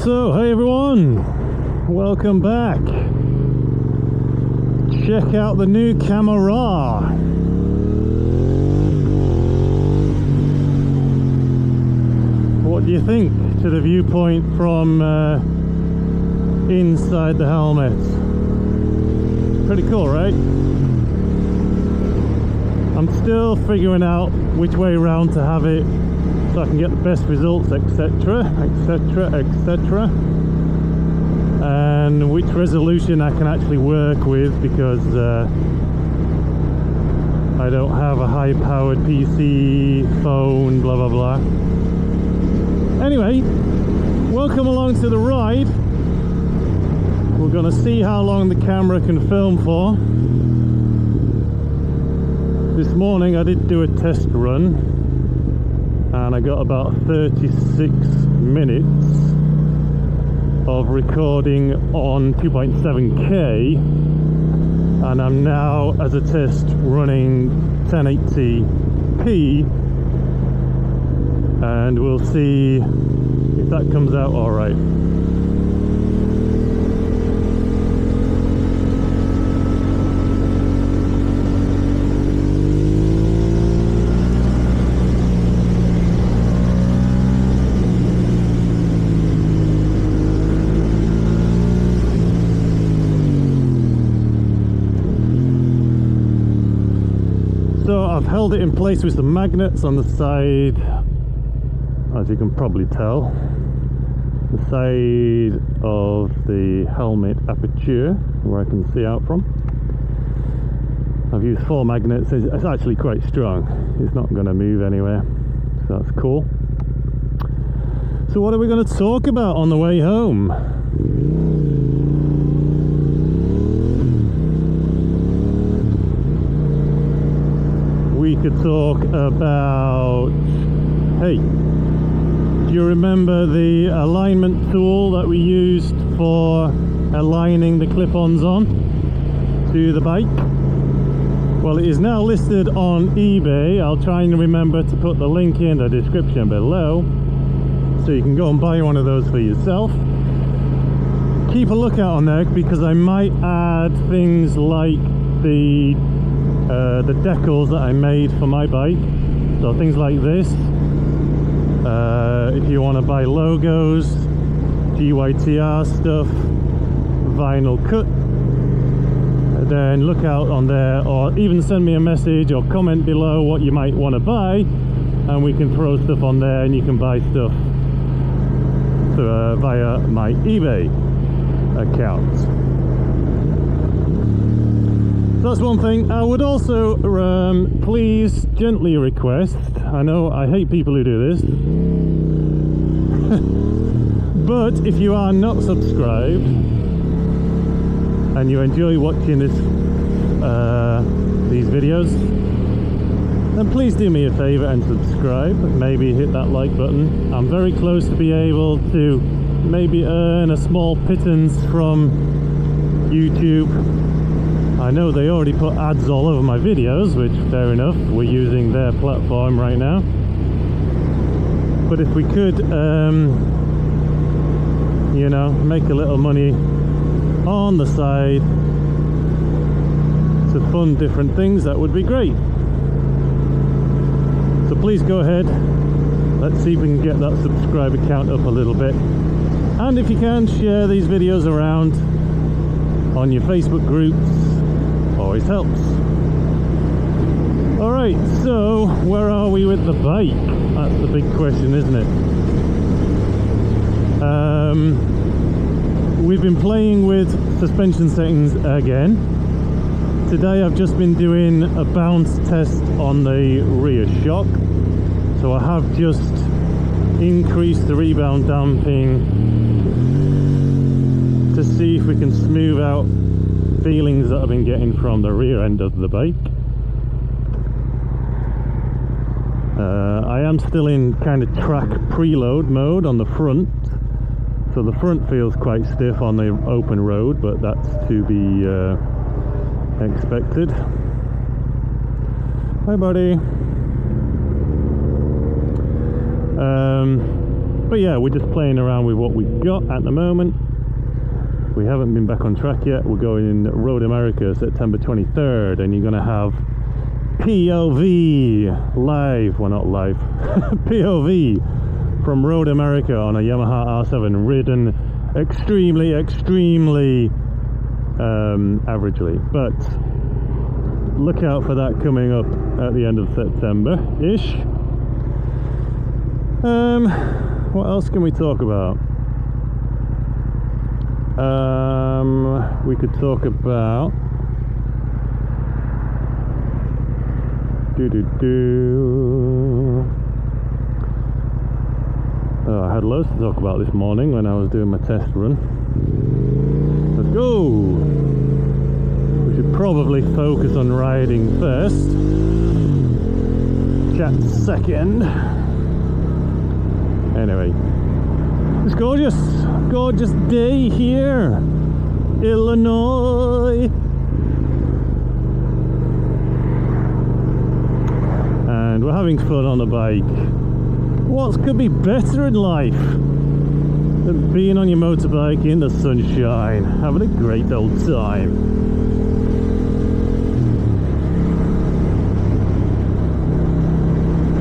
So, hey everyone, welcome back. Check out the new camera. What do you think to the viewpoint from inside the helmet? Pretty cool, right? I'm still figuring out which way around to have it so I can get the best results, etc, etc, etc, and which resolution I can actually work with, because I don't have a high-powered PC, phone, blah blah blah. Anyway, welcome along to the ride. We're gonna see how long the camera can film for. This morning I did do a test run and I got about 36 minutes of recording on 2.7K, and I'm now, as a test, running 1080p, and we'll see if that comes out all right. So I've held it in place with some magnets on the side, as you can probably tell, the side of the helmet aperture where I can see out from. I've used 4 magnets. It's actually quite strong. It's not going to move anywhere, so that's cool. So what are we going to talk about on the way home? We could talk about, hey, do you remember the alignment tool that we used for aligning the clip-ons on to the bike? Well, it is now listed on eBay. I'll try and remember to put the link in the description below so you can go and buy one of those for yourself. Keep a lookout on there, because I might add things like the decals that I made for my bike, so things like this. If you want to buy logos, GYTR stuff, vinyl cut, then look out on there, or even send me a message or comment below what you might want to buy, and we can throw stuff on there and you can buy stuff via my eBay account. So that's one thing. I would also please gently request, I know I hate people who do this, but if you are not subscribed and you enjoy watching these videos, then please do me a favor and subscribe. Maybe hit that like button. I'm very close to be able to maybe earn a small pittance from YouTube. I know they already put ads all over my videos, which, fair enough, we're using their platform right now. But if we could, you know, make a little money on the side to fund different things, that would be great. So please go ahead. Let's see if we can get that subscriber count up a little bit. And if you can, share these videos around on your Facebook groups. Always helps. Alright, so where are we with the bike? That's the big question, isn't it? We've been playing with suspension settings again. Today I've just been doing a bounce test on the rear shock. So I have just increased the rebound damping to see if we can smooth out feelings that I've been getting from the rear end of the bike. I am still in kind of track preload mode on the front, so the front feels quite stiff on the open road, but that's to be expected. Hi buddy. But yeah, we're just playing around with what we've got at the moment. We haven't been back on track yet. We're going in Road America September 23rd, and you're going to have POV live, well not live, POV from Road America on a Yamaha R7, ridden extremely averagely. But look out for that coming up at the end of September-ish. What else can we talk about? We could talk about Oh, I had loads to talk about this morning when I was doing my test run. Let's go! We should probably focus on riding first. Chat second. Anyway, it's gorgeous day here, Illinois. And we're having fun on the bike. What could be better in life than being on your motorbike in the sunshine, having a great old time?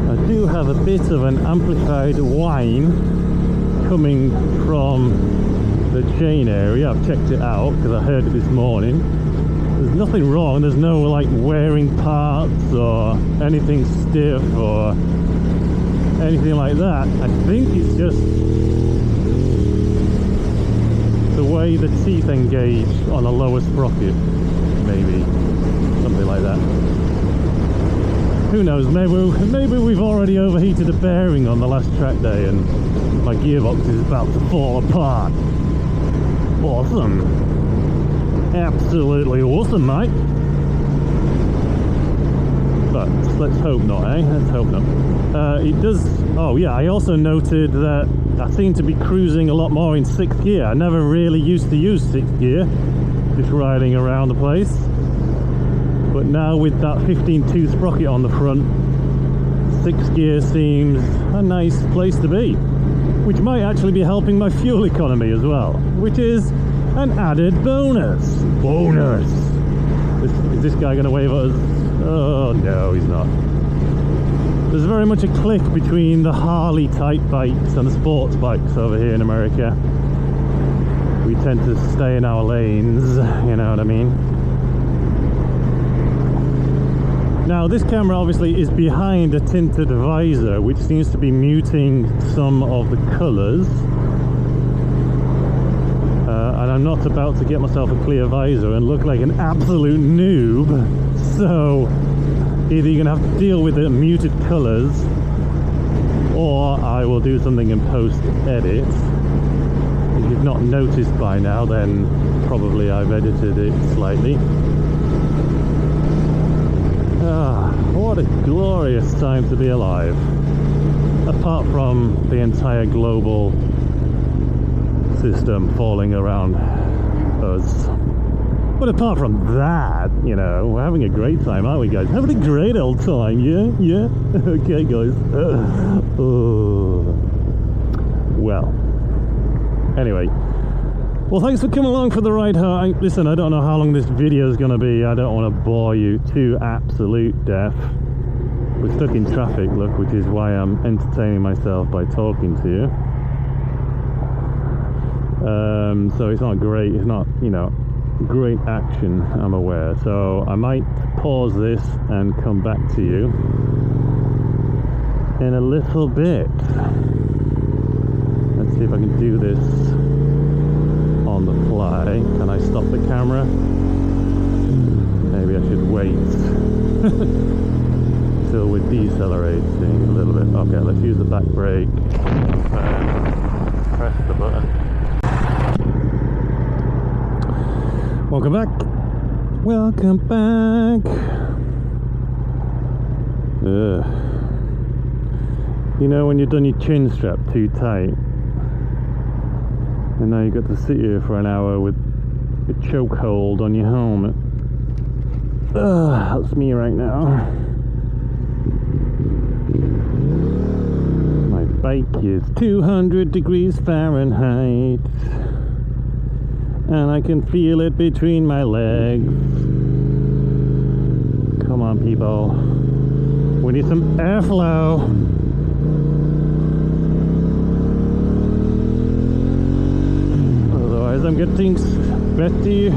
I do have a bit of an amplified whine coming from the chain area. I've checked it out because I heard it this morning. There's nothing wrong, there's no like wearing parts or anything stiff or anything like that. I think it's just the way the teeth engage on a lower sprocket, maybe something like that. Who knows, maybe we've already overheated a bearing on the last track day and my gearbox is about to fall apart. Awesome, absolutely awesome, mate. But let's hope not, eh? Let's hope not. It does. Oh yeah, I also noted that I seem to be cruising a lot more in 6th gear. I never really used to use 6th gear, just riding around the place. But now with that 15-tooth sprocket on the front, 6th gear seems a nice place to be, which might actually be helping my fuel economy as well, which is an added bonus. Is this guy going to wave at us? Oh no, he's not. There's very much a click between the Harley type bikes and the sports bikes over here in America. We tend to stay in our lanes, you know what I mean? Now this camera obviously is behind a tinted visor, which seems to be muting some of the colours. And I'm not about to get myself a clear visor and look like an absolute noob. So either you're going to have to deal with the muted colours, or I will do something in post-edit. If you've not noticed by now, then probably I've edited it slightly. Ah, what a glorious time to be alive. Apart from the entire global system falling around us. But apart from that, you know, we're having a great time, aren't we, guys? Having a great old time, yeah? Yeah? Okay, guys. Well, anyway. Well, thanks for coming along for the ride. Listen, I don't know how long this video is going to be. I don't want to bore you to absolute death. We're stuck in traffic, look, which is why I'm entertaining myself by talking to you. So it's not great, it's not, you know, great action, I'm aware. So I might pause this and come back to you in a little bit. Let's see if I can do this on the fly. Can I stop the camera? Maybe I should wait till we're decelerating a little bit. Okay, let's use the back brake and press the button. Welcome back. Welcome back. You know when you've done your chin strap too tight, and now you've got to sit here for an hour with a chokehold on your helmet. That's me right now. My bike is 200 degrees Fahrenheit, and I can feel it between my legs. Come on, people. We need some airflow. Otherwise, I'm getting sweaty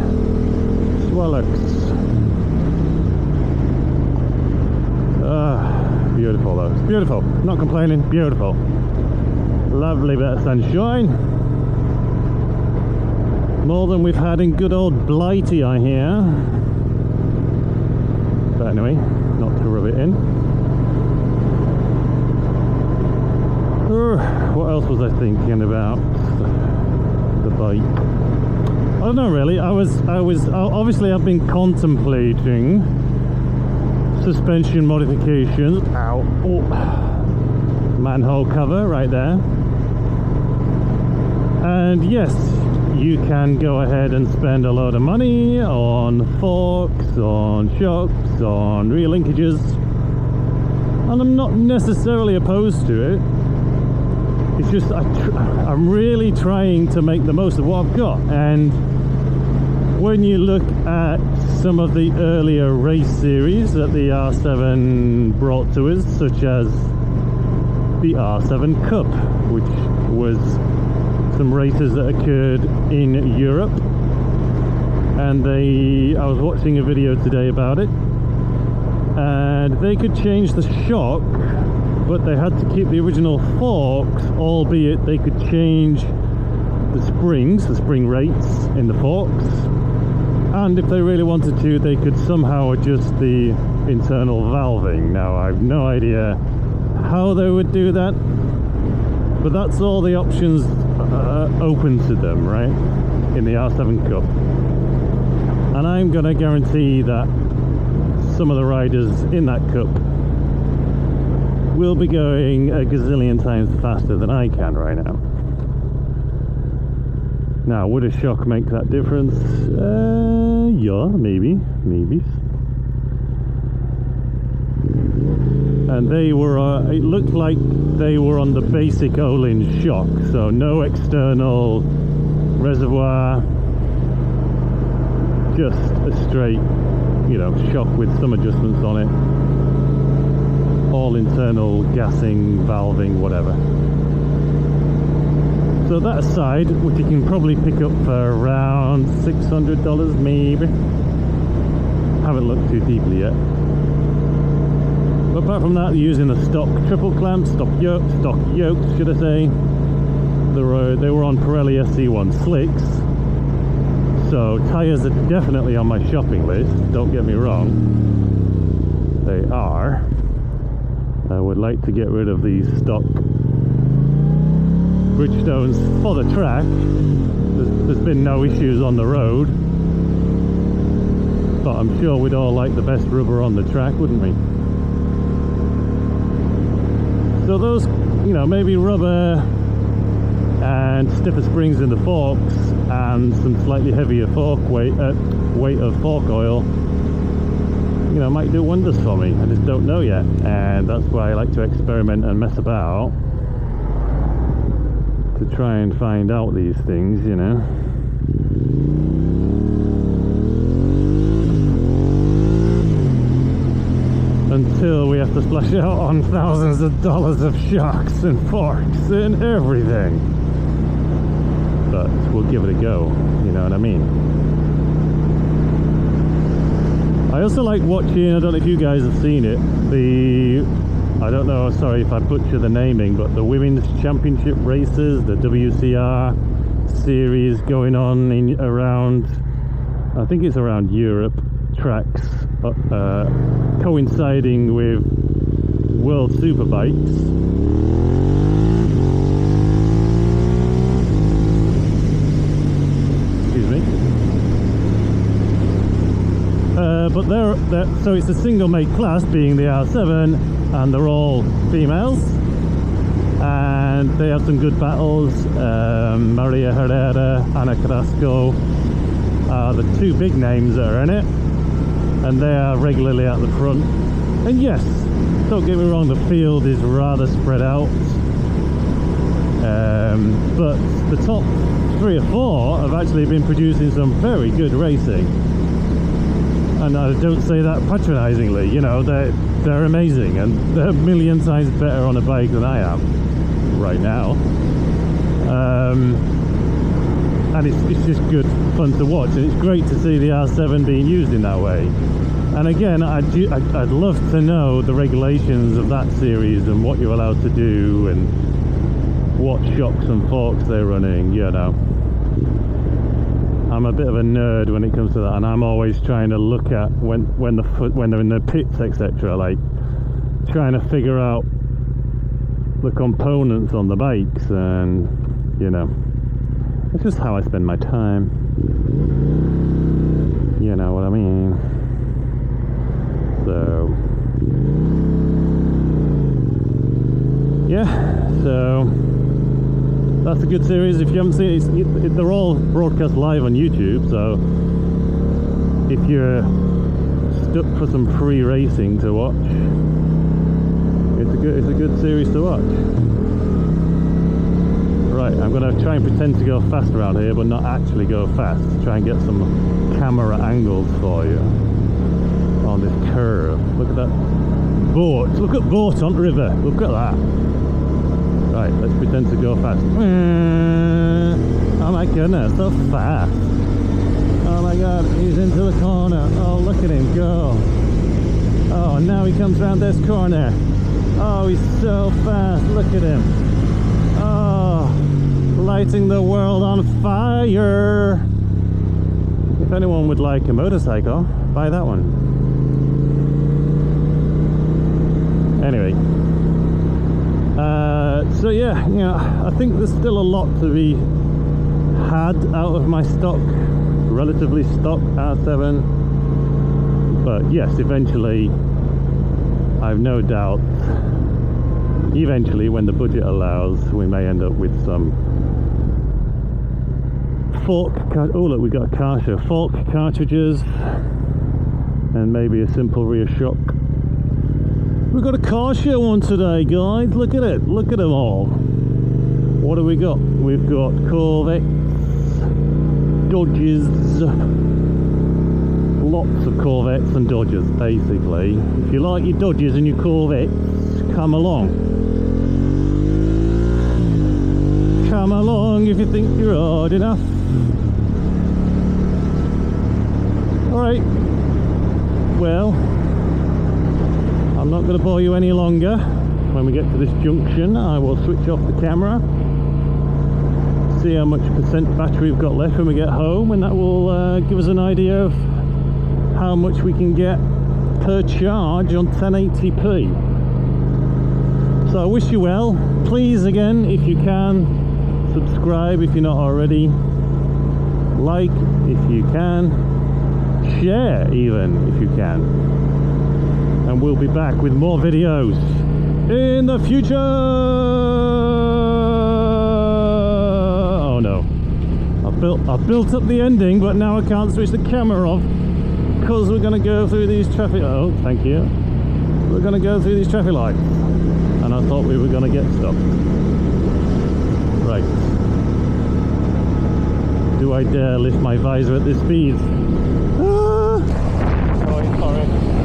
swallocks. Beautiful though. It's beautiful. Not complaining. Beautiful. Lovely bit of sunshine. More than we've had in good old Blighty, I hear. But anyway, not to rub it in. What else was I thinking about the bike? I don't know really. I was obviously I've been contemplating suspension modifications. Ow. Oh. Manhole cover right there. And yes, you can go ahead and spend a load of money on forks, on shocks, on rear linkages, and I'm not necessarily opposed to it. It's just I'm really trying to make the most of what I've got. And when you look at some of the earlier race series that the R7 brought to us, such as the R7 Cup, which was some races that occurred in Europe, and I was watching a video today about it, and they could change the shock, but they had to keep the original forks, albeit they could change the springs, the spring rates in the forks, and if they really wanted to, they could somehow adjust the internal valving. Now, I have no idea how they would do that, but that's all the options open to them, right, in the R7 Cup. And I'm going to guarantee that some of the riders in that Cup will be going a gazillion times faster than I can right now. Now, would a shock make that difference? Yeah, maybe. And they were, it looked like they were on the basic Olin shock, so no external reservoir, just a straight, you know, shock with some adjustments on it. All internal gassing, valving, whatever. So that aside, which you can probably pick up for around $600 maybe. Haven't looked too deeply yet. But apart from that, they're using a stock triple clamp, stock yokes, should I say. They were on Pirelli SC1 slicks. So tyres are definitely on my shopping list, don't get me wrong. They are. I would like to get rid of these stock Bridgestones for the track. There's been no issues on the road, but I'm sure we'd all like the best rubber on the track, wouldn't we? So those, you know, maybe rubber and stiffer springs in the forks and some slightly heavier fork weight of fork oil, you know, might do wonders for me. I just don't know yet, and that's why I like to experiment and mess about, to try and find out these things, you know. Until we have to splash out on thousands of dollars of shocks and forks and everything. But we'll give it a go, you know what I mean. I also like watching, I don't know if you guys have seen it, I don't know, sorry if I butcher the naming, but the Women's Championship races, the WCR series going on around, I think it's around Europe, tracks, coinciding with World Superbikes. Excuse me. But so it's a single make class, being the R7, and they're all females, and they have some good battles. Maria Herrera, Ana Carrasco are the two big names that are in it, and they are regularly at the front. And yes, don't get me wrong, the field is rather spread out, But the top 3 or 4 have actually been producing some very good racing, and I don't say that patronizingly. You know, they're amazing, and they're a million times better on a bike than I am right now. And it's just good fun to watch, and it's great to see the R7 being used in that way. And again, I'd love to know the regulations of that series and what you're allowed to do and what shocks and forks they're running, you know. I'm a bit of a nerd when it comes to that, and I'm always trying to look at when they're in the pits, etc., like trying to figure out the components on the bikes, and you know, it's just how I spend my time. You know what I mean? So yeah, so that's a good series. If you haven't seen it, they're all broadcast live on YouTube, so if you're stuck for some free racing to watch, it's a good series to watch. Right, I'm going to try and pretend to go fast around here, but not actually go fast. Try and get some camera angles for you on this curve. Look at that boat. Look at boat on river. Look at that. Right, let's pretend to go fast. Oh my goodness, so fast. Oh my god, he's into the corner. Oh, look at him go. Oh, now he comes around this corner. Oh, he's so fast. Look at him. Oh, lighting the world on fire. If anyone would like a motorcycle, buy that one. Anyway. So yeah, you know, I think there's still a lot to be had out of my stock, relatively stock R7. But yes, eventually, I've no doubt, eventually when the budget allows, we may end up with some fork, oh look, we got a car show, fork cartridges, and maybe a simple rear shock. We've got a car show on today, guys. Look at it. Look at them all. What do we got? We've got Corvettes, Dodges, lots of Corvettes and Dodges, basically. If you like your Dodges and your Corvettes, come along. Come along if you think you're odd enough. Alright. Well, I'm not going to bore you any longer. When we get to this junction, I will switch off the camera, see how much percent battery we've got left when we get home, and that will give us an idea of how much we can get per charge on 1080p. So I wish you well. Please, again, if you can, subscribe if you're not already, like if you can, share even if you can. And we'll be back with more videos in the future. Oh no, I've built up the ending, but now I can't switch the camera off because we're going to go through these traffic. Oh, thank you. We're going to go through these traffic lights, and I thought we were going to get stopped. Right. Do I dare lift my visor at this speed? Ah! Oh, sorry.